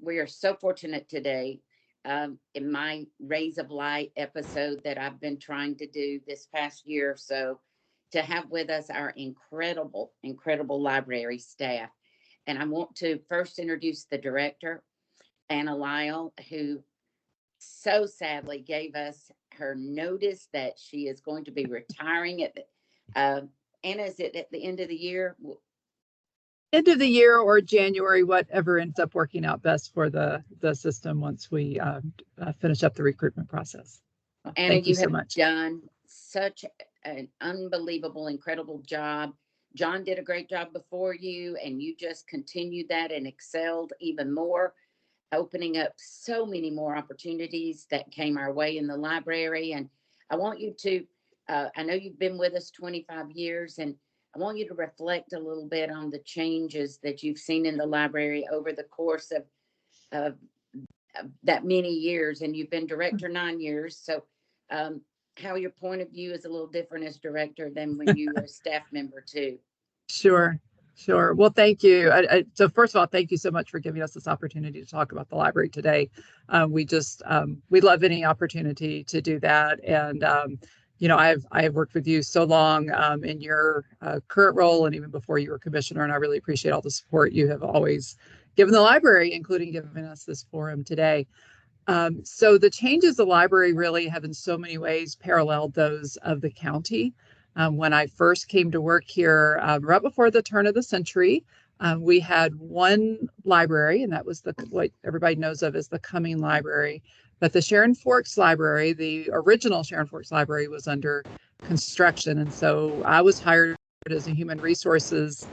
we are so fortunate today, in my Rays of Light episode that I've been trying to do this past year or so, to have with us our incredible library staff. And I want to first introduce the director, Anna Lyle, who so sadly gave us her notice that she is going to be retiring at the, Anna, is it at the end of the year? End of the year or January, whatever ends up working out best for the system once we finish up the recruitment process. Anna, Thank you you so have much. done such an unbelievable, incredible job. John did a great job before you, and you just continued that and excelled even more, opening up so many more opportunities that came our way in the library. And I want you to, I know you've been with us 25 years, and I want you to reflect a little bit on the changes that you've seen in the library over the course of that many years. And you've been director 9 years. So, how your point of view is a little different as director than when you were a staff member too. Sure. Sure. Well, thank you. So first of all, thank you so much for giving us this opportunity to talk about the library today. We love any opportunity to do that. And, I've worked with you so long in your current role and even before you were commissioner, and I really appreciate all the support you have always given the library, including giving us this forum today. So the changes the library really have in so many ways paralleled those of the county. When I first came to work here, right before the turn of the century, we had one library, and that was what everybody knows of as the Cumming Library. But the Sharon Forks Library, the original Sharon Forks Library, was under construction. And so I was hired as a human resources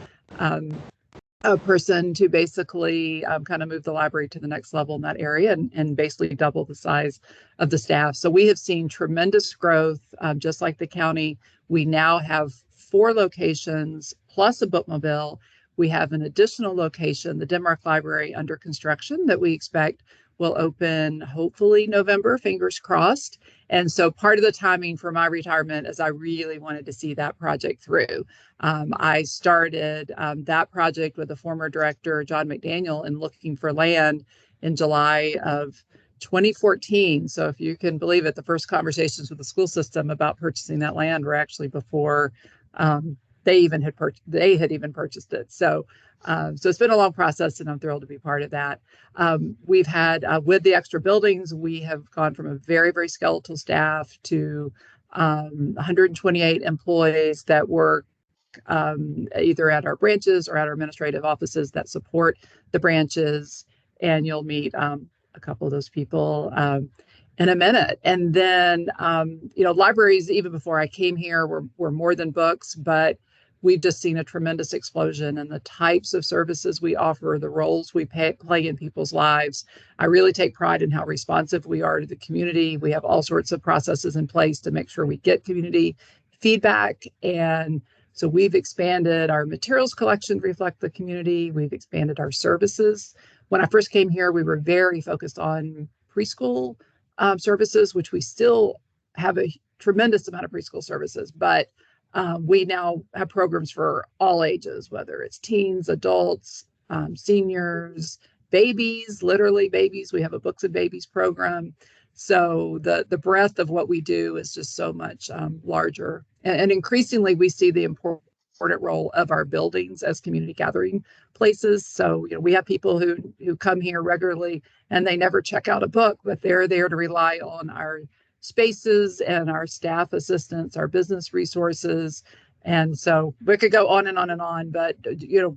a person to basically kind of move the library to the next level in that area and basically double the size of the staff. So we have seen tremendous growth, just like the county. We now have 4 locations plus a bookmobile. We have an additional location, the Denmark Library, under construction that we expect will open hopefully November, fingers crossed. And so part of the timing for my retirement is I really wanted to see that project through. I started that project with the former director, John McDaniel, in looking for land in July of 2014. So if you can believe it, the first conversations with the school system about purchasing that land were actually before they had even purchased it. So it's been a long process, and I'm thrilled to be part of that. We've had, with the extra buildings, we have gone from a very, very skeletal staff to 128 employees that work either at our branches or at our administrative offices that support the branches. And you'll meet a couple of those people in a minute. And then, libraries, even before I came here, were more than books, but we've just seen a tremendous explosion in the types of services we offer, the roles we play in people's lives. I really take pride in how responsive we are to the community. We have all sorts of processes in place to make sure we get community feedback. And so we've expanded our materials collection to reflect the community. We've expanded our services. When I first came here, we were very focused on preschool services, which we still have a tremendous amount of preschool services, but we now have programs for all ages, whether it's teens, adults, seniors, babies, literally babies. We have a Books and Babies program. So the breadth of what we do is just so much larger. And increasingly, we see the important role of our buildings as community gathering places. So, we have people who come here regularly and they never check out a book, but they're there to rely on our spaces and our staff assistants, our business resources. And so we could go on and on and on, but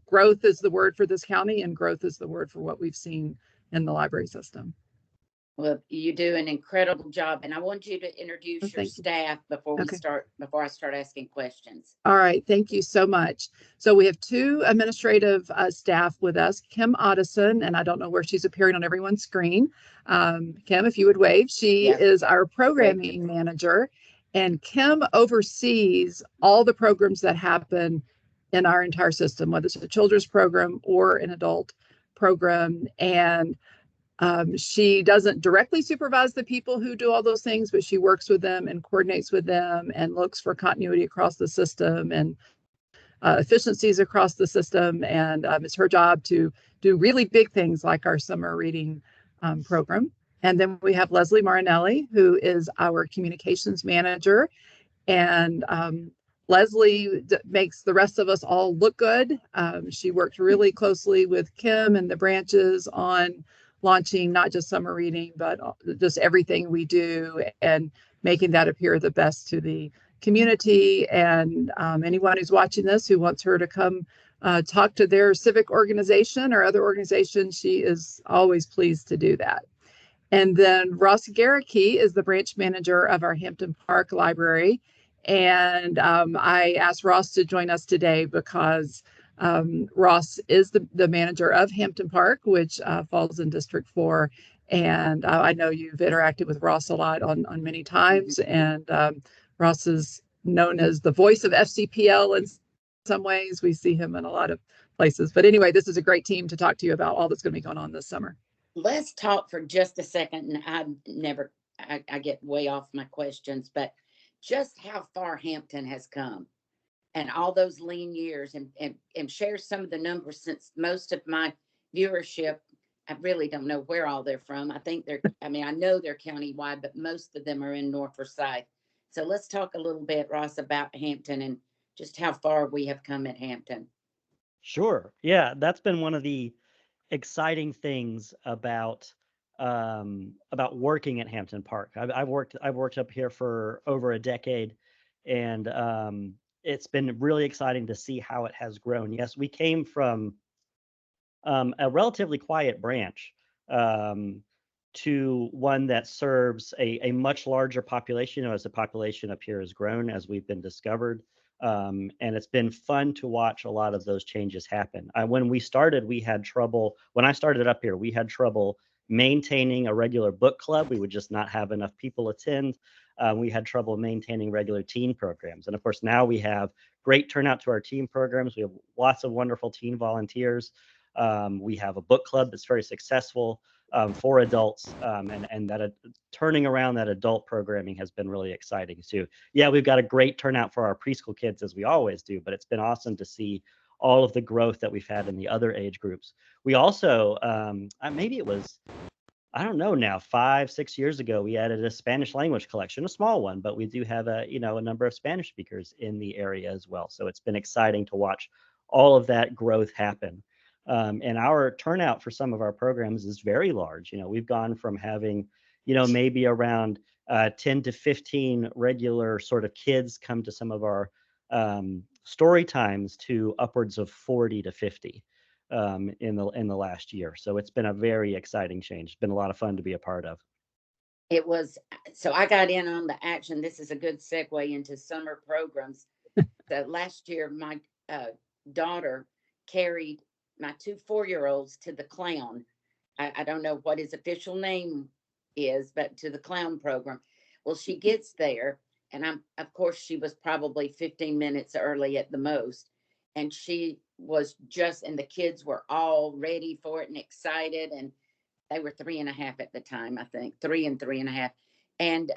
growth is the word for this county, and growth is the word for what we've seen in the library system. Well, you do an incredible job, and I want you to introduce your staff before I start asking questions. All right, thank you so much. So we have 2 administrative staff with us, Kim Otteson, and I don't know where she's appearing on everyone's screen. Kim, if you would wave, she is our programming manager, and Kim oversees all the programs that happen in our entire system, whether it's a children's program or an adult program. And she doesn't directly supervise the people who do all those things, but she works with them and coordinates with them and looks for continuity across the system and efficiencies across the system. And it's her job to do really big things like our summer reading program. And then we have Leslie Marinelli, who is our communications manager. And Leslie makes the rest of us all look good. She worked really closely with Kim and the branches on launching not just summer reading, but just everything we do and making that appear the best to the community. And anyone who's watching this who wants her to come talk to their civic organization or other organization, she is always pleased to do that. And then Ross Garricky is the branch manager of our Hampton Park Library. And I asked Ross to join us today because Ross is the manager of Hampton Park, which falls in District 4. And I know you've interacted with Ross a lot on many times. And Ross is known as the voice of FCPL in some ways. We see him in a lot of places. But anyway, this is a great team to talk to you about all that's going to be going on this summer. Let's talk for just a second. And I get way off my questions, but just how far Hampton has come and all those lean years, and share some of the numbers, since most of my viewership, I really don't know where all they're from. I think I know they're countywide, but most of them are in North Forsyth. So let's talk a little bit, Ross, about Hampton and just how far we have come at Hampton. Sure. Yeah, that's been one of the exciting things about working at Hampton Park. I've worked up here for over a decade, and it's been really exciting to see how it has grown. Yes, we came from a relatively quiet branch to one that serves a much larger population. As the population up here has grown, as we've been discovered. And it's been fun to watch a lot of those changes happen. When we started, we had trouble. When I started up here, we had trouble maintaining a regular book club. We would just not have enough people attend. We had trouble maintaining regular teen programs. And of course, now we have great turnout to our teen programs. We have lots of wonderful teen volunteers. We have a book club that's very successful for adults, and that turning around that adult programming has been really exciting too. Yeah, we've got a great turnout for our preschool kids, as we always do, but it's been awesome to see all of the growth that we've had in the other age groups. We also, maybe it was, I don't know now, 5-6 years ago, we added a Spanish language collection, a small one, but we do have a number of Spanish speakers in the area as well. So it's been exciting to watch all of that growth happen. And our turnout for some of our programs is very large. We've gone from having, maybe around 10 to 15 regular sort of kids come to some of our story times to upwards of 40 to 50 in the last year. So it's been a very exciting change. It's been a lot of fun to be a part of. It was, so I got in on the action. This is a good segue into summer programs. So last year, my daughter carried my 2 4-year-olds to the clown. I don't know what his official name is, but to the clown program. Well, she gets there, and of course, she was probably 15 minutes early at the most. And she was and the kids were all ready for it and excited. And they were 3.5 at the time, I think, 3 and 3.5. And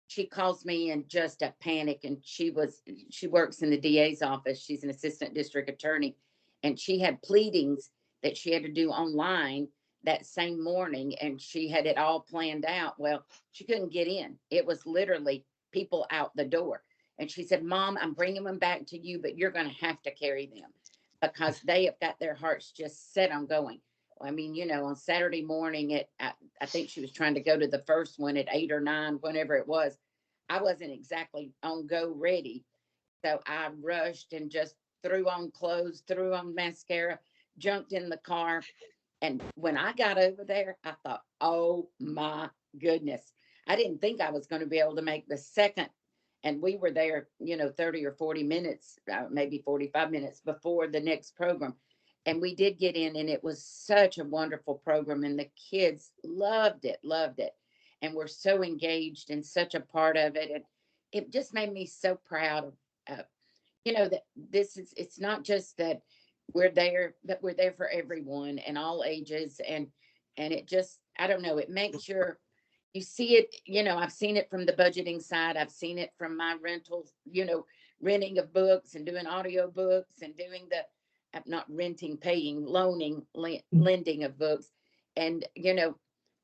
she calls me in just a panic. And she works in the DA's office. She's an assistant district attorney. And she had pleadings that she had to do online that same morning. And she had it all planned out. Well, she couldn't get in. It was literally people out the door. And she said, Mom, I'm bringing them back to you, but you're going to have to carry them because they have got their hearts just set on going. I mean, on Saturday morning I think she was trying to go to the first one at 8 or 9, whenever it was. I wasn't exactly on go ready. So I rushed and just threw on clothes, threw on mascara, jumped in the car. And when I got over there, I thought, oh my goodness. I didn't think I was going to be able to make the second. And we were there, 30 or 40 minutes, maybe 45 minutes before the next program. And we did get in, and it was such a wonderful program. And the kids loved it. And we're so engaged and such a part of it. And it just made me so proud of, that it's not just that we're there, but we're there for everyone and all ages. And it just, I don't know, it makes you see it, I've seen it from the budgeting side. I've seen it from my rentals, renting of books and doing audio books and doing the not renting, paying, loaning, lending of books. And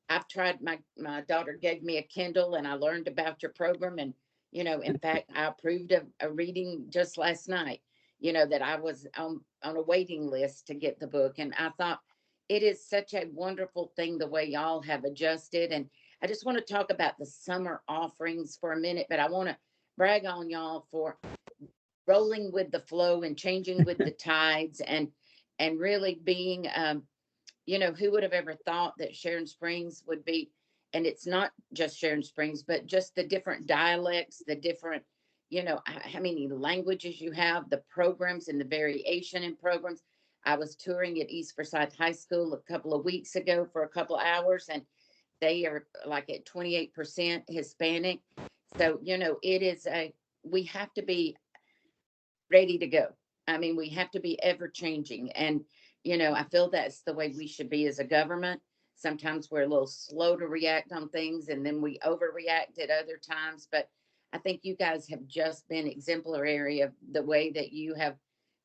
I've tried. My daughter gave me a Kindle, and I learned about your program. And in fact, I approved a reading just last night. That I was on a waiting list to get the book, and I thought it is such a wonderful thing the way y'all have adjusted. And I just want to talk about the summer offerings for a minute, but I want to brag on y'all for rolling with the flow and changing with the tides, and really being who would have ever thought that Sharon Springs would be, and it's not just Sharon Springs, but just the different dialects, the different, how many languages you have, the programs and the variation in programs. I was touring at East Forsyth High School a couple of weeks ago for a couple of hours, and they are like at 28% Hispanic. So, it is we have to be ready to go. I mean, we have to be ever changing. And, I feel that's the way we should be as a government. Sometimes we're a little slow to react on things, and then we overreact at other times. But I think you guys have just been exemplary of the way that you have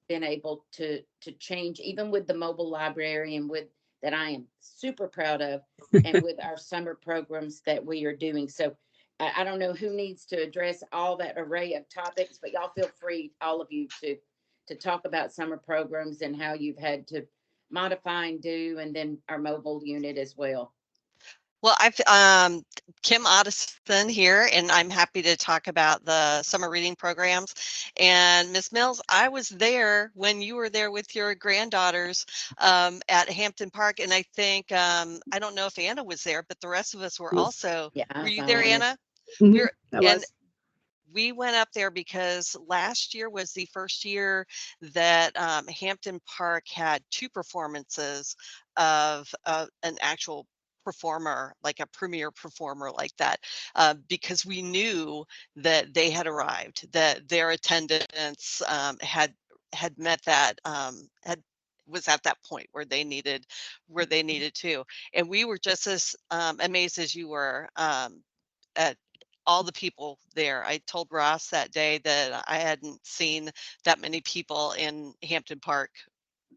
been able to change, even with the mobile library, and with that I am super proud of, and with our summer programs that we are doing. So I don't know who needs to address all that array of topics, but y'all feel free, all of you, to talk about summer programs and how you've had to modify and do, and then our mobile unit as well. Well, Kim Otteson here, and I'm happy to talk about the summer reading programs. And Ms. Mills, I was there when you were there with your granddaughters at Hampton Park, and I think I don't know if Anna was there, but the rest of us were also. Yeah, were you there, Anna? Mm-hmm. We went up there because last year was the first year that Hampton Park had 2 performances of an actual performer, like a premier performer like that, because we knew that they had arrived, that their attendance had met that, was at that point where they needed to. And we were just as amazed as you were at all the people there. I told Ross that day that I hadn't seen that many people in Hampton Park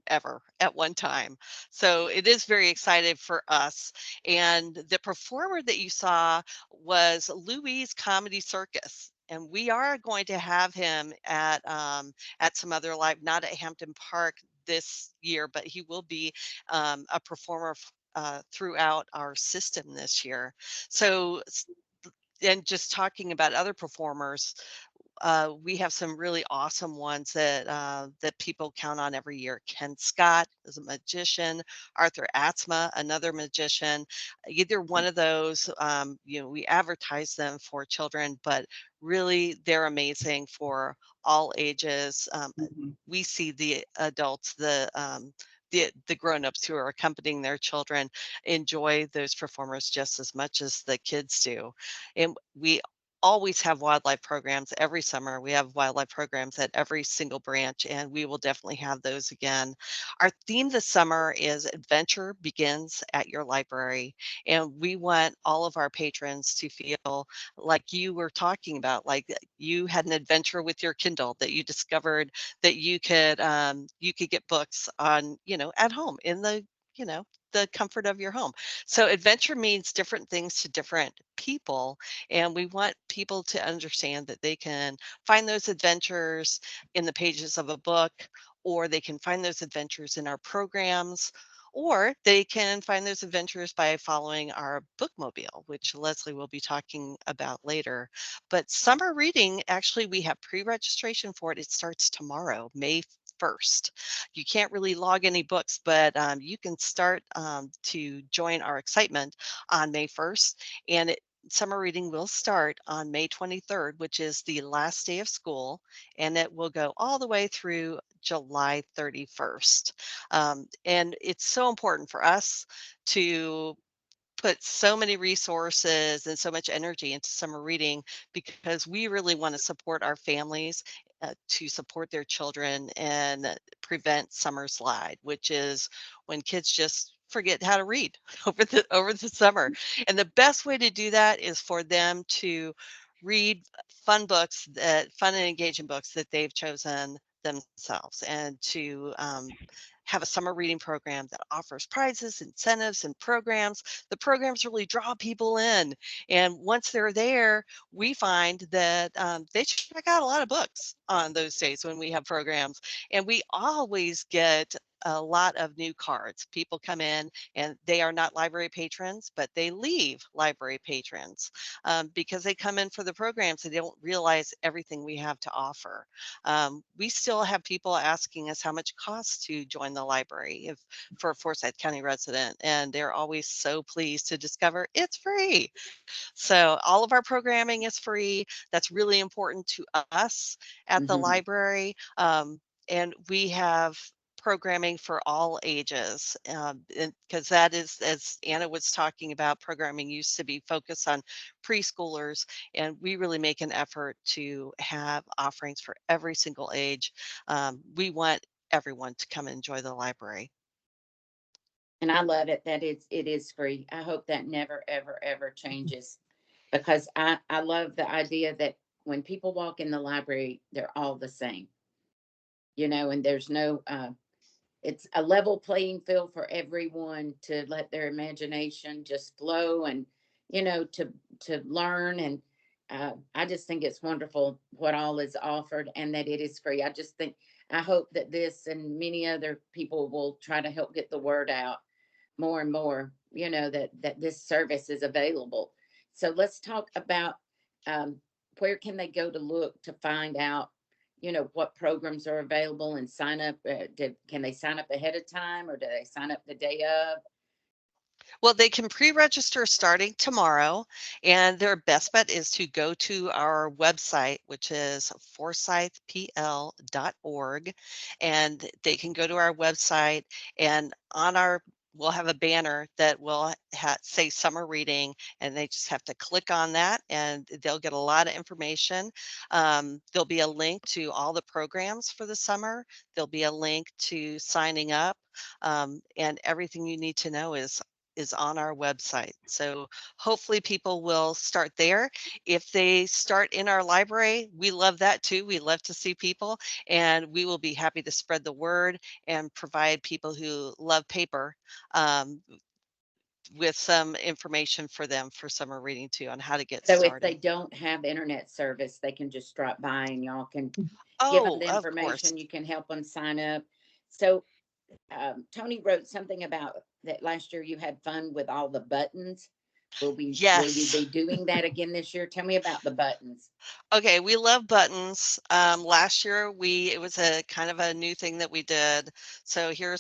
ever at one time. So it is very exciting for us. And the performer that you saw was Louis Comedy Circus. And we are going to have him at some other live, not at Hampton Park this year, but he will be a performer throughout our system this year. So, and just talking about other performers, we have some really awesome ones that people count on every year. Ken Scott is a magician. Arthur Atzma, another magician. Either one of those, we advertise them for children, but really they're amazing for all ages. We see the adults, the grown-ups who are accompanying their children enjoy those performers just as much as the kids do. And we always have wildlife programs every summer. We have wildlife programs at every single branch, and we will definitely have those again. Our theme this summer is Adventure Begins at Your Library. And we want all of our patrons to feel like you were talking about, like you had an adventure with your Kindle, that you discovered that you could get books on, at home in the comfort of your home. So adventure means different things to different people, and we want people to understand that they can find those adventures in the pages of a book, or they can find those adventures in our programs, or they can find those adventures by following our bookmobile, which Leslie will be talking about later. But summer reading, actually, we have pre-registration for it. It starts tomorrow, May 1st. You can't really log any books, but you can start to join our excitement on May 1st. And summer reading will start on May 23rd, which is the last day of school, and it will go all the way through July 31st. And it's so important for us to put so many resources and so much energy into summer reading, because we really want to support our families, to support their children and prevent summer slide, which is when kids just forget how to read over the summer. And the best way to do that is for them to read fun and engaging books that they've chosen themselves, and to have a summer reading program that offers prizes, incentives, and programs. The programs really draw people in. And once they're there, we find that they check out a lot of books on those days when we have programs. And we always get a lot of new cards. People come in and they are not library patrons, but they leave library patrons because they come in for the programs. They don't realize everything we have to offer. We still have people asking us how much it costs to join the library if for a Forsyth County resident, and they're always so pleased to discover it's free. So all of our programming is free. That's really important to us at the Mhm. library. And we have programming for all ages, because that is, as Anna was talking about, programming used to be focused on preschoolers, and we really make an effort to have offerings for every single age. We want everyone to come and enjoy the library. And I love it that it is free. I hope that never, ever, ever changes, because I love the idea that when people walk in the library, they're all the same, and there's no, it's a level playing field for everyone to let their imagination just flow, and, to learn. And I just think it's wonderful what all is offered and that it is free. I hope that this and many other people will try to help get the word out more and more, that this service is available. So let's talk about, um, where can they go to look to find out, what programs are available and sign up. Can they sign up ahead of time, or do they sign up the day of? Well, they can pre-register starting tomorrow, and their best bet is to go to our website, which is forsythpl.org, and they can go to our website, and we'll have a banner that will say summer reading, and they just have to click on that and they'll get a lot of information. There'll be a link to all the programs for the summer. There'll be a link to signing up, and everything you need to know is on our website. So hopefully people will start there. If they start in our library, we love that too. We love to see people, and we will be happy to spread the word and provide people who love paper um, with some information for them for summer reading too on how to get So if they started. don't have internet service, they can just drop by and y'all can give them Oh, the of course. information. You can help them sign up. So, Tony wrote something about that last year you had fun with all the buttons. Will you Yes. be doing that again this year? Tell me about the buttons. Okay, we love buttons. Last year it was a kind of a new thing that we did. So here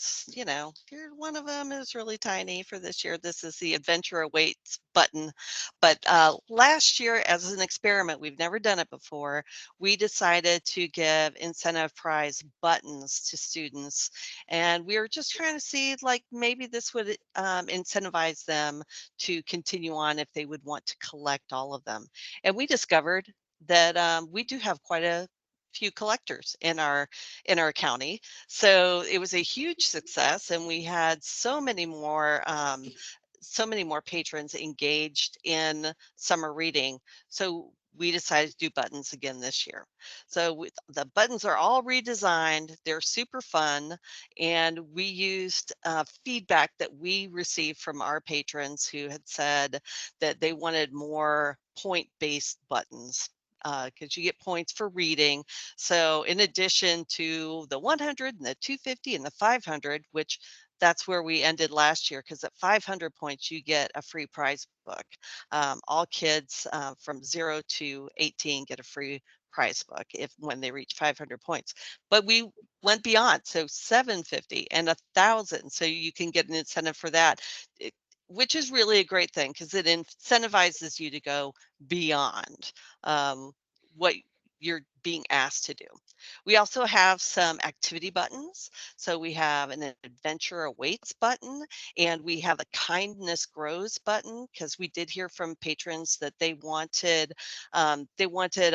one of them is really tiny for this year. This is the Adventure Awaits button. But last year, as an experiment, we've never done it before, we decided to give incentive prize buttons to students. And we were just trying to see, like, maybe this would incentivize them to continue on if they would want to collect all of them. And we discovered that we do have quite a few collectors in our county. So it was a huge success, and we had so many more patrons engaged in summer reading. So we decided to do buttons again this year. So the buttons are all redesigned. They're super fun, and we used feedback that we received from our patrons who had said that they wanted more point-based buttons because you get points for reading. So in addition to the 100 and the 250 and the 500, which that's where we ended last year, because at 500 points you get a free prize book. All kids from 0 to 18 get a free prize book when they reach 500 points. But we went beyond, so 750 and 1,000, so you can get an incentive for that. Which is really a great thing because it incentivizes you to go beyond what you're being asked to do. We also have some activity buttons. So we have an adventure awaits button, and we have a kindness grows button, because we did hear from patrons that they wanted a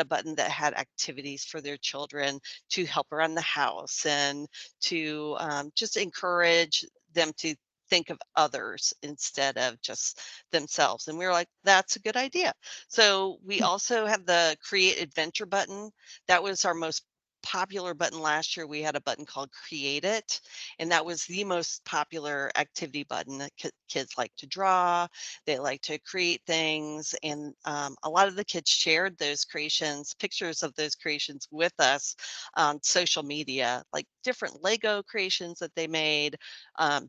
button that had activities for their children to help around the house and to just encourage them to think of others instead of just themselves. And we were like, that's a good idea. So we also have the Create Adventure button. That was our most popular button last year. We had a button called Create It, and that was the most popular activity button. That kids like to draw, they like to create things, and a lot of the kids shared those creations, pictures of those creations with us on social media, like different Lego creations that they made,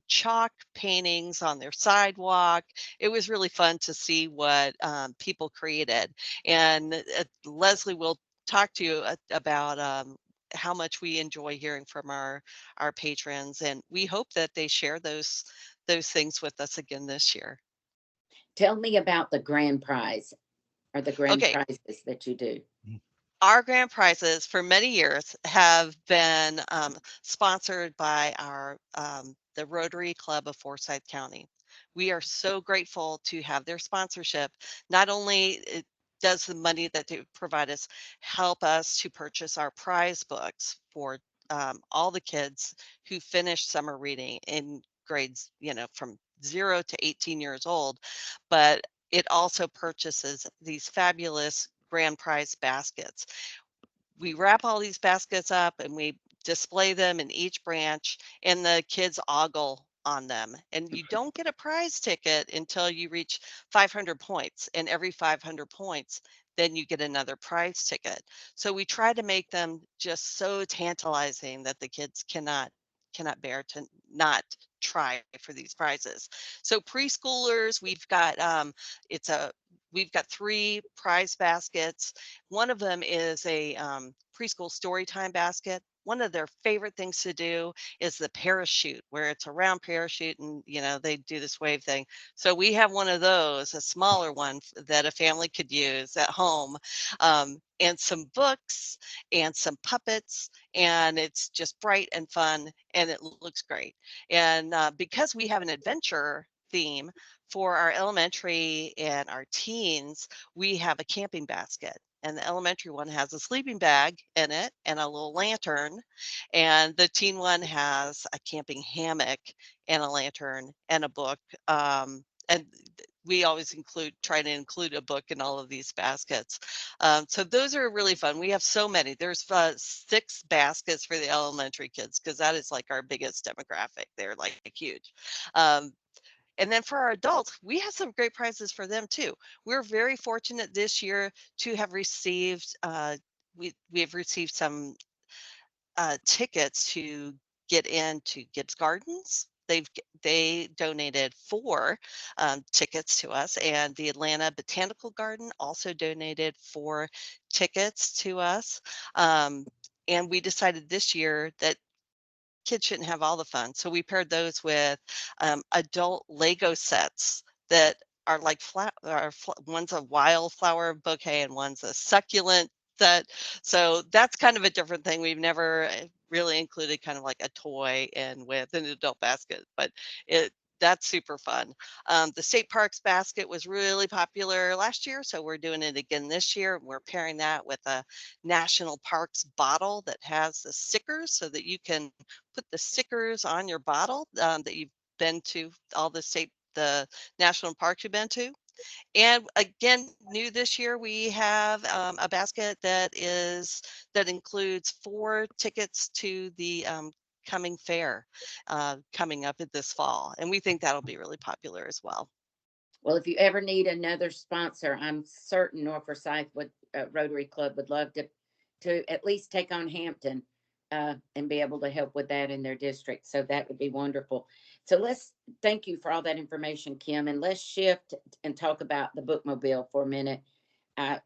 chalk paintings on their sidewalk. It was really fun to see what people created. And Leslie will talk to you about how much we enjoy hearing from our patrons, and we hope that they share those things with us again this year. Tell me about the grand prize or the grand Okay, prizes that you do. our grand prizes for many years have been sponsored by our the Rotary Club of Forsyth County. We are so grateful to have their sponsorship. Not only does the money that they provide us help us to purchase our prize books for all the kids who finish summer reading in grades, from 0 to 18 years old, but it also purchases these fabulous grand prize baskets. We wrap all these baskets up and we display them in each branch, and the kids ogle on them. And you don't get a prize ticket until you reach 500 points, and every 500 points then you get another prize ticket. So we try to make them just so tantalizing that the kids cannot bear to not try for these prizes. So preschoolers, it's a we've got 3 prize baskets. One of them is a preschool story time basket. One of their favorite things to do is the parachute, where it's a round parachute and they do this wave thing. So we have one of those, a smaller one that a family could use at home, and some books and some puppets, and it's just bright and fun, and it looks great. And because we have an adventure theme for our elementary and our teens, we have a camping basket. And the elementary one has a sleeping bag in it and a little lantern. And the teen one has a camping hammock and a lantern and a book. And we always try to include a book in all of these baskets. So those are really fun. We have so many. There's 6 baskets for the elementary kids because that is like our biggest demographic. They're like huge. And then for our adults, we have some great prizes for them too. We're very fortunate this year to have received, we have received some tickets to get into Gibbs Gardens. They donated 4 tickets to us, and the Atlanta Botanical Garden also donated 4 tickets to us. And we decided this year that kids shouldn't have all the fun. So we paired those with adult Lego sets that are like one's a wildflower bouquet and one's a succulent set. So that's kind of a different thing. We've never really included kind of like a toy and with an adult basket, but that's super fun. The state parks basket was really popular last year, so we're doing it again this year. We're pairing that with a national parks bottle that has the stickers so that you can put the stickers on your bottle that you've been to all the national parks you've been to. And again, new this year, we have a basket that includes 4 tickets to the coming fair coming up this fall. And we think that'll be really popular as well. Well, if you ever need another sponsor, I'm certain North Forsyth Rotary Club would love to at least take on Hampton and be able to help with that in their district. So that would be wonderful. So let's thank you for all that information, Kim, and let's shift and talk about the bookmobile for a minute. I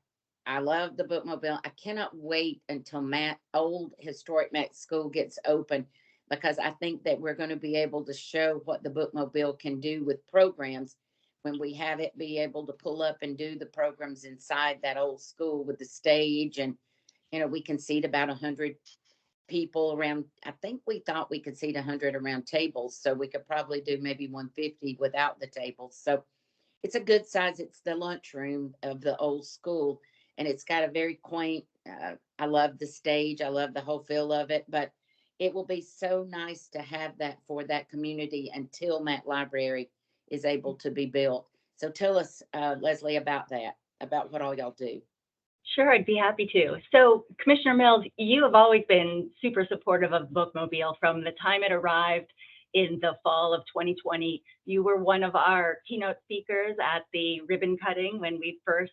love the bookmobile. I cannot wait until old historic Mac School gets open, because I think that we're going to be able to show what the bookmobile can do with programs when we have it be able to pull up and do the programs inside that old school with the stage. And we can seat about 100 people around. I think we thought we could seat 100 around tables, so we could probably do maybe 150 without the tables. So it's a good size. It's the lunchroom of the old school, and it's got a very quaint. I love the stage. I love the whole feel of it, but it will be so nice to have that for that community until that library is able to be built. So tell us, Leslie, about that, about what all y'all do. Sure, I'd be happy to. So, Commissioner Mills, you have always been super supportive of Bookmobile from the time it arrived in the fall of 2020. You were one of our keynote speakers at the ribbon cutting when we first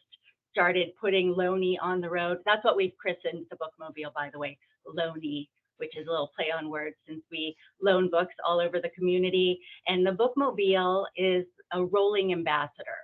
started putting Loney on the road. That's what we've christened the Bookmobile, by the way, Loney, which is a little play on words since we loan books all over the community. And the Bookmobile is a rolling ambassador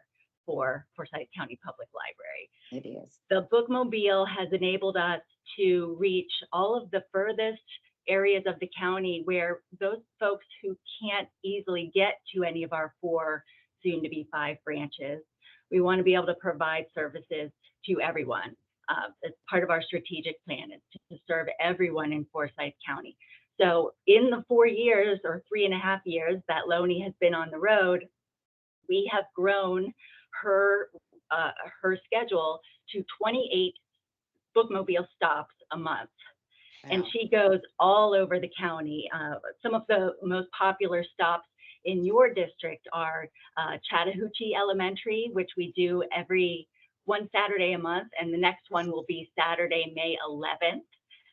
for Forsyth County Public Library. It is. The Bookmobile has enabled us to reach all of the furthest areas of the county where those folks who can't easily get to any of our 4, soon to be 5 branches, we want to be able to provide services to everyone. As part of our strategic plan is to serve everyone in Forsyth County. So in the 4 years or 3.5 years that Loney has been on the road, we have grown her schedule to 28 Bookmobile stops a month. And Wow. she goes all over the county. Some of the most popular stops in your district are Chattahoochee Elementary, which we do every one Saturday a month, and the next one will be Saturday, May 11th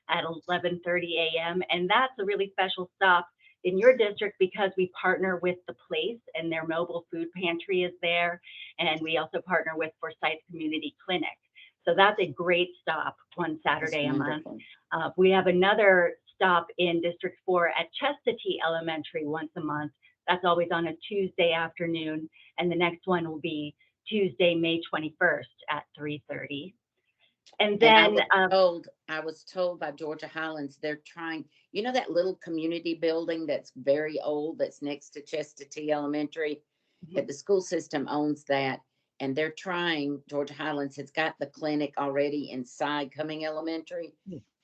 at 11:30 a.m. And that's a really special stop in your district because we partner with the Place and their mobile food pantry is there. And we also partner with Forsyth Community Clinic. So that's a great stop one Saturday a month. Wonderful. We have another stop in District 4 at Chestatee Elementary once a month. That's always on a Tuesday afternoon. And the next one will be Tuesday, May 21st at 3:30. And then I was told by Georgia Highlands, they're trying, you know, that little community building that's very old, that's next to Chestatee Elementary, that the school system owns that. And they're trying, Georgia Highlands has got the clinic already inside Cumming Elementary,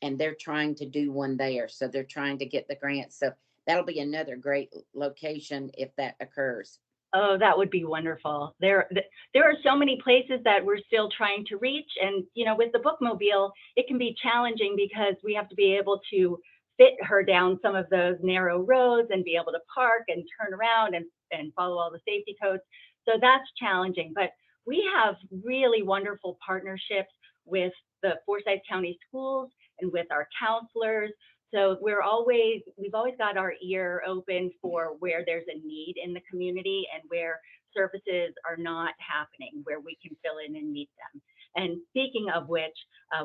and they're trying to do one there. So they're trying to get the grant. So that'll be another great location if that occurs. oh, that would be wonderful. There are so many places that we're still trying to reach. And, you know, with the Bookmobile, it can be challenging because we have to be able to fit her down some of those narrow roads and be able to park and turn around and follow all the safety codes. So that's challenging. But we have really wonderful partnerships with the Forsyth County schools and with our counselors. So we've always got our ear open for where there's a need in the community and where services are not happening, where we can fill in and meet them. And speaking of which,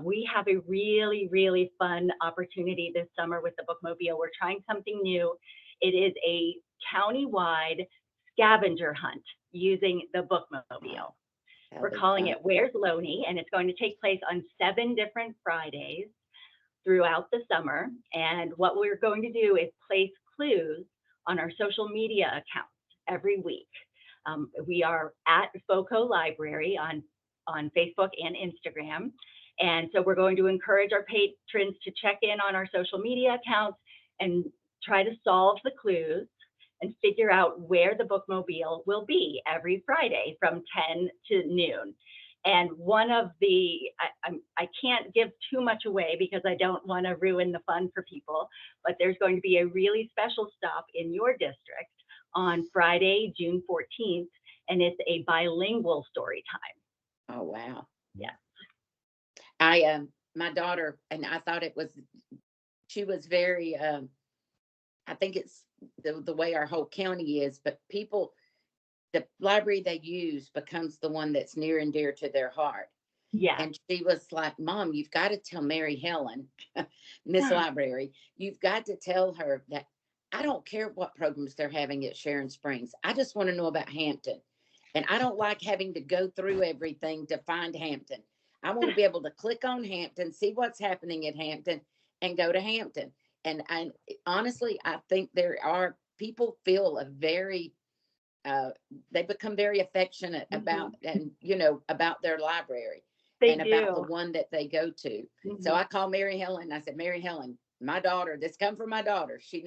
we have a really, really fun opportunity this summer with the Bookmobile. We're trying something new. It is a countywide scavenger hunt using the Bookmobile. We're calling it Where's Loney, and it's going to take place on 7 different Fridays throughout the summer. And what we're going to do is place clues on our social media accounts every week. We are at FOCO Library on Facebook and Instagram. And so we're going to encourage our patrons to check in on our social media accounts and try to solve the clues and figure out where the Bookmobile will be every Friday from 10 to noon. And one of the, I can't give too much away because I don't want to ruin the fun for people, but there's going to be a really special stop in your district on Friday, June 14th, and it's a bilingual story time. Oh, wow. Yeah. My daughter, and I thought she was very, I think it's the way our whole county is, but the library they use becomes the one that's near and dear to their heart. Yeah. And she was like, Mom, you've got to tell Mary Helen, Miss Library, you've got to tell her that I don't care what programs they're having at Sharon Springs. I just want to know about Hampton. And I don't like having to go through everything to find Hampton. I want to be able to click on Hampton, see what's happening at Hampton, and go to Hampton. And honestly, I think there are people feel they become very affectionate about, and about their librry about the one that they go to. So I call Mary Helen. I said, Mary Helen, my daughter, this come from my daughter. She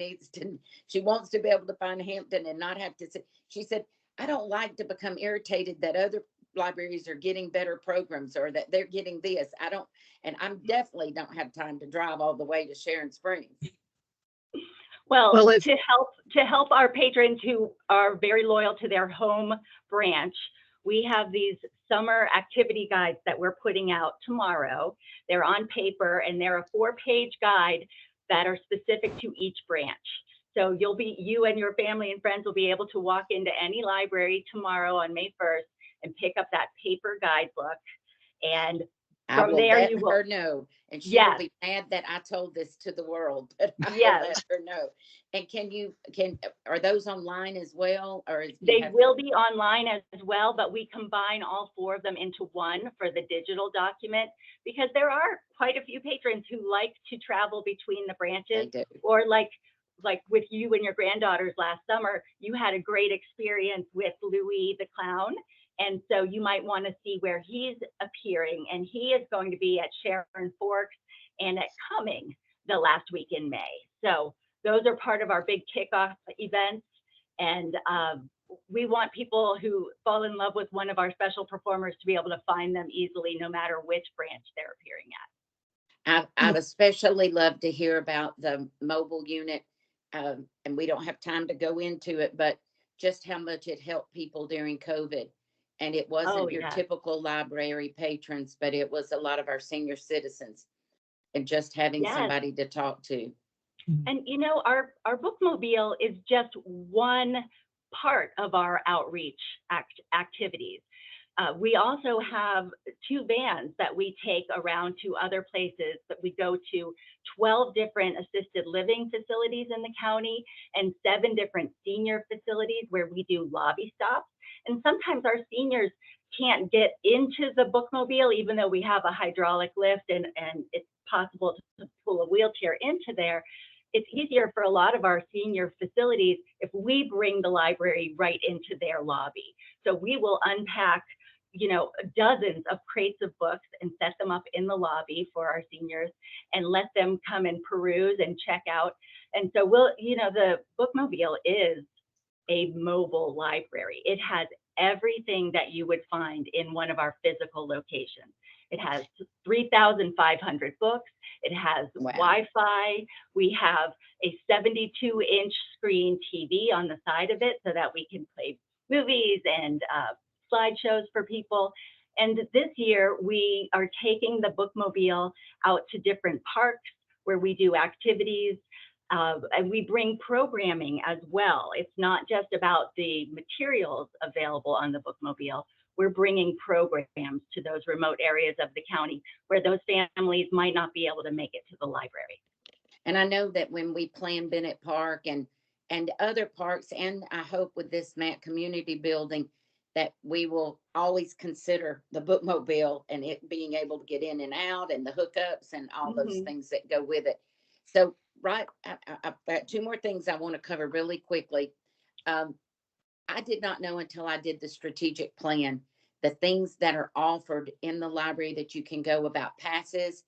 wants to be able to find Hampton and not have to say. She said, I don't like to become irritated that other libraries are getting better programs or that they're getting this. And I definitely don't have time to drive all the way to Sharon Springs. Well, Well, if to help our patrons who are very loyal to their home branch, we have these summer activity guides that we're putting out tomorrow. They're on paper and they're a 4-page guide that are specific to each branch. So you and your family and friends will be able to walk into any library tomorrow on May 1st and pick up that paper guidebook. And I from will there let you will. her know, and she Yes. will be mad that I told this to the world, but I will Yes. let her know. And are those online as well, or They will be online as well, but we combine all 4 of them into one for the digital document, because there are quite a few patrons who like to travel between the branches, They do. or like with you and your granddaughters last summer, you had a great experience with Louis the Clown. And so you might want to see where he's appearing, and he is going to be at Sharon Forks and at Cumming the last week in May. So those are part of our big kickoff events. And we want people who fall in love with one of our special performers to be able to find them easily, no matter which branch they're appearing at. I'd especially love to hear about the mobile unit, and we don't have time to go into it, but just how much it helped people during COVID. And it wasn't your yes. typical library patrons, but it was a lot of our senior citizens, and just having Yes. somebody to talk to. And our bookmobile is just one part of our outreach activities. We also have 2 vans that we take around to other places, that we go to 12 different assisted living facilities in the county and 7 different senior facilities where we do lobby stops. And sometimes our seniors can't get into the bookmobile, even though we have a hydraulic lift and it's possible to pull a wheelchair into there. It's easier for a lot of our senior facilities if we bring the library right into their lobby. So we will unpack, dozens of crates of books and set them up in the lobby for our seniors and let them come and peruse and check out. And so the bookmobile is a mobile library. It has everything that you would find in one of our physical locations. It has 3,500 books. It has Wow. Wi-Fi. We have a 72-inch screen TV on the side of it so that we can play movies and slideshows for people. And this year, we are taking the bookmobile out to different parks where we do activities. And we bring programming as well. It's not just about the materials available on the bookmobile. We're bringing programs to those remote areas of the county where those families might not be able to make it to the library. And I know that when we plan Bennett Park and other parks, and I hope with this Matt community building, that we will always consider the bookmobile and it being able to get in and out and the hookups and all those things that go with it. So, right, I've got 2 more things I want to cover really quickly. I did not know until I did the strategic plan, the things that are offered in the library that you can go about passes.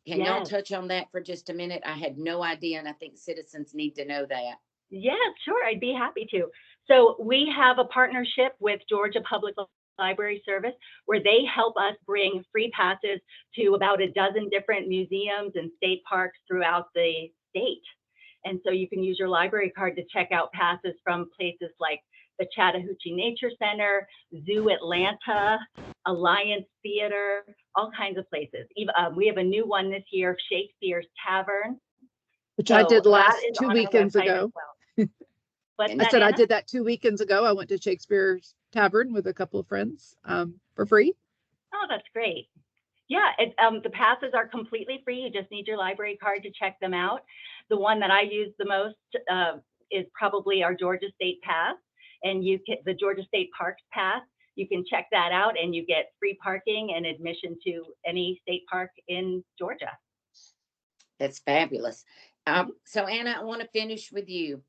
Can y'all Yes. touch on that for just a minute? I had no idea, and I think citizens need to know that. Yeah, sure, I'd be happy to. So we have a partnership with Georgia Public Library Service where they help us bring free passes to about a dozen different museums and state parks throughout the state. And so you can use your library card to check out passes from places like the Chattahoochee Nature Center, Zoo Atlanta, Alliance Theater, all kinds of places. We have a new one this year, Shakespeare's Tavern. which I did So last that is 2 on our weekends website as ago. well. What's And I that, said I Anna? did that 2 weekends ago. I went to Shakespeare's Tavern with a couple of friends for free. Oh, that's great. Yeah, the passes are completely free. You just need your library card to check them out. The one that I use the most is probably our Georgia State Pass, and the Georgia State Parks Pass. You can check that out, and you get free parking and admission to any state park in Georgia. That's fabulous. So Anna, I want to finish with you,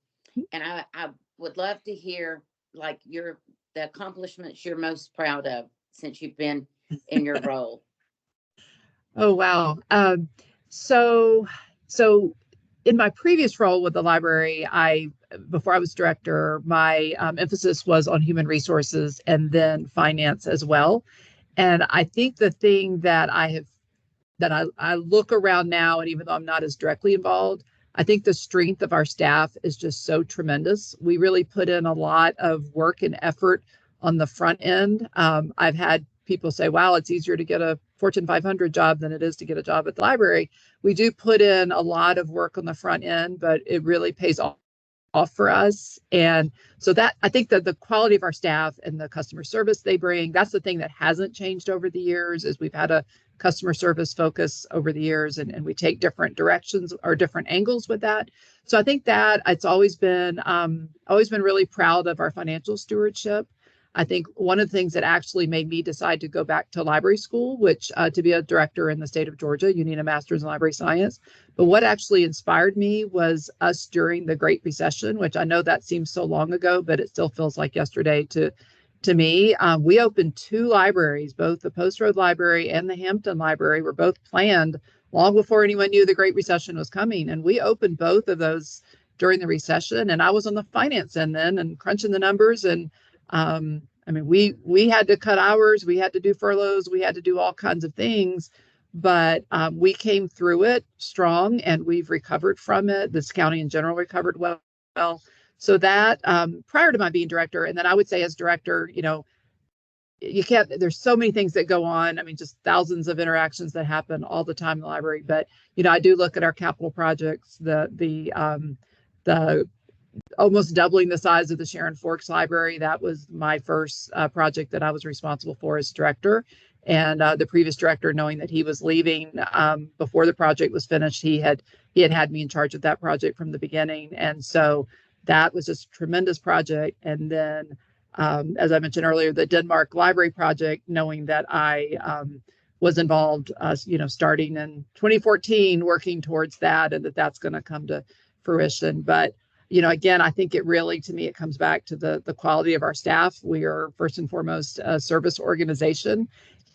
and I would love to hear like the accomplishments you're most proud of since you've been in your role. Oh, wow. So in my previous role with the library, before I was director, my emphasis was on human resources and then finance as well. And I think the thing that I look around now, and even though I'm not as directly involved, I think the strength of our staff is just so tremendous. We really put in a lot of work and effort on the front end. I've had people say, wow, it's easier to get a Fortune 500 job than it is to get a job at the library. We do put in a lot of work on the front end, but it really pays off for us. And so that, I think that the quality of our staff and the customer service they bring, that's the thing that hasn't changed over the years, is we've had a customer service focus over the years, and we take different directions or different angles with that. So I think that it's always been really proud of our financial stewardship. I think one of the things that actually made me decide to go back to library school, which to be a director in the state of Georgia, you need a master's in library science. But what actually inspired me was us during the Great Recession, which I know that seems so long ago, but it still feels like yesterday to me. We opened 2 libraries, both the Post Road Library and the Hampton Library were both planned long before anyone knew the Great Recession was coming. And we opened both of those during the recession. And I was on the finance end then and crunching the numbers. And I mean, we had to cut hours, we had to do furloughs, we had to do all kinds of things, but we came through it strong, and we've recovered from it. This county in general recovered well. So that prior to my being director, and then I would say as director, you know, you can't, there's so many things that go on. I mean, just thousands of interactions that happen all the time in the library. But, you know, I do look at our capital projects, the almost doubling the size of the Sharon Forks Library. That was my first project that I was responsible for as director. And the previous director, knowing that he was leaving before the project was finished, he had me in charge of that project from the beginning. And so that was just a tremendous project. And then, as I mentioned earlier, the Denmark Library project, knowing that I was involved, you know, starting in 2014, working towards that, and that's going to come to fruition. But you know, again, I think it really, to me, it comes back to the quality of our staff. We are first and foremost a service organization.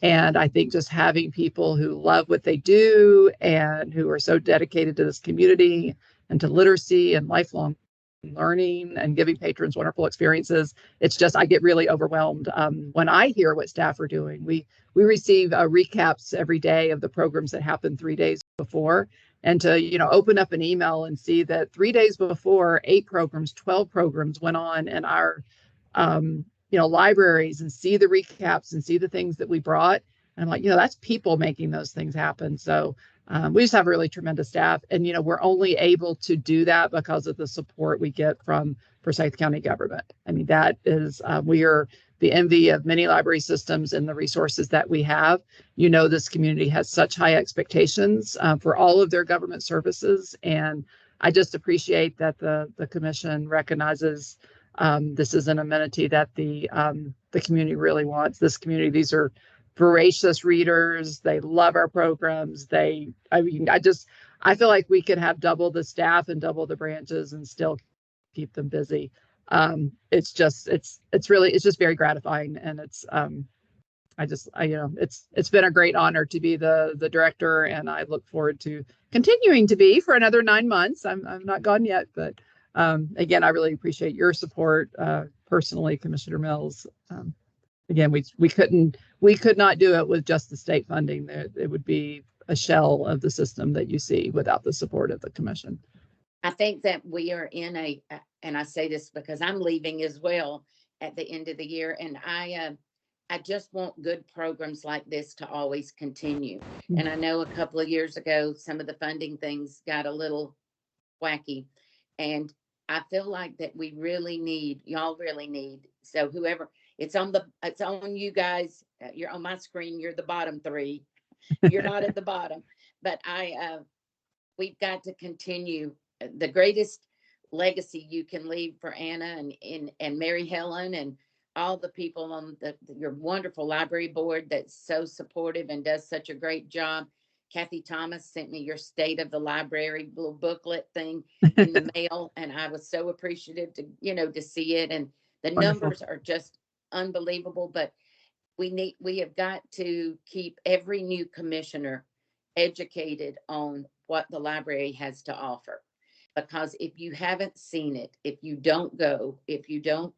And I think just having people who love what they do and who are so dedicated to this community and to literacy and lifelong learning and giving patrons wonderful experiences, it's just, I get really overwhelmed when I hear what staff are doing. We receive recaps every day of the programs that happened 3 days before. And to, you know, open up an email and see that 3 days before, 8 programs, 12 programs went on in our, you know, libraries, and see the recaps and see the things that we brought. And I'm like, you know, that's people making those things happen. So we just have a really tremendous staff. And, you know, we're only able to do that because of the support we get from Forsyth County government. I mean, that is, we are the envy of many library systems and the resources that we have. You know, this community has such high expectations for all of their government services. And I just appreciate that the commission recognizes this is an amenity that the community really wants. This community, these are voracious readers. They love our programs. I feel like we could have double the staff and double the branches and still keep them busy. It's just very gratifying. And it's, you know, it's been a great honor to be the director, and I look forward to continuing to be for another 9 months. I'm not gone yet, but again, I really appreciate your support personally, Commissioner Mills. Again, we could not do it with just the state funding. It would be a shell of the system that you see without the support of the commission. I think that we are in and I say this because I'm leaving as well at the end of the year, and I just want good programs like this to always continue. And I know a couple of years ago, some of the funding things got a little wacky, and I feel like that we really need, y'all really need. So whoever, it's on you guys. You're on my screen. You're the bottom 3. You're not at the bottom, but we've got to continue. The greatest legacy you can leave for Anna and Mary Helen and all the people on your wonderful library board that's so supportive and does such a great job. Kathy Thomas sent me your State of the Library little booklet thing in the mail, and I was so appreciative to see it. And the Wonderful. numbers are just unbelievable. But we have got to keep every new commissioner educated on what the library has to offer. Because if you haven't seen it, if you don't go, if you don't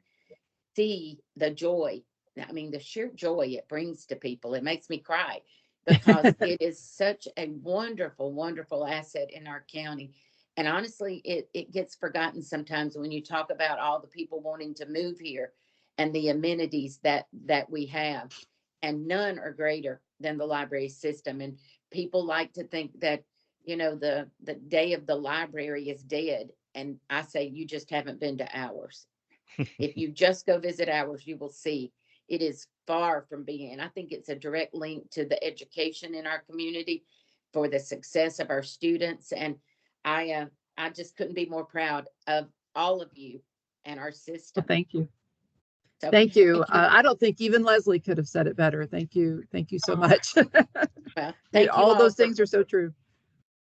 see the joy, I mean, the sheer joy it brings to people, it makes me cry, because it is such a wonderful, wonderful asset in our county. And honestly, it gets forgotten sometimes when you talk about all the people wanting to move here and the amenities that we have. And none are greater than the library system. And people like to think that, the day of the library is dead. And I say, you just haven't been to ours. If you just go visit ours, you will see it is far from being. And I think it's a direct link to the education in our community for the success of our students. And I just couldn't be more proud of all of you and our Well, system. thank you. So Thank you. thank you. I don't think even Leslie could have said it better. Thank you. Thank you so Oh. much. Well, thank you All those for- things are so true.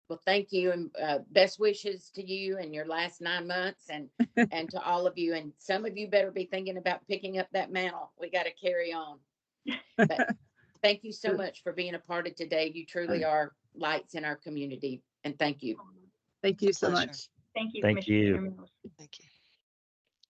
Well, thank you, and best wishes to you and your last 9 months, and to all of you. And some of you better be thinking about picking up that mantle. We got to carry on. But thank you so Sure. much for being a part of today. You truly are lights in our community, and thank you. Thank you so Pleasure. much. Thank you, Thank you. Commissioner Mills. Thank you.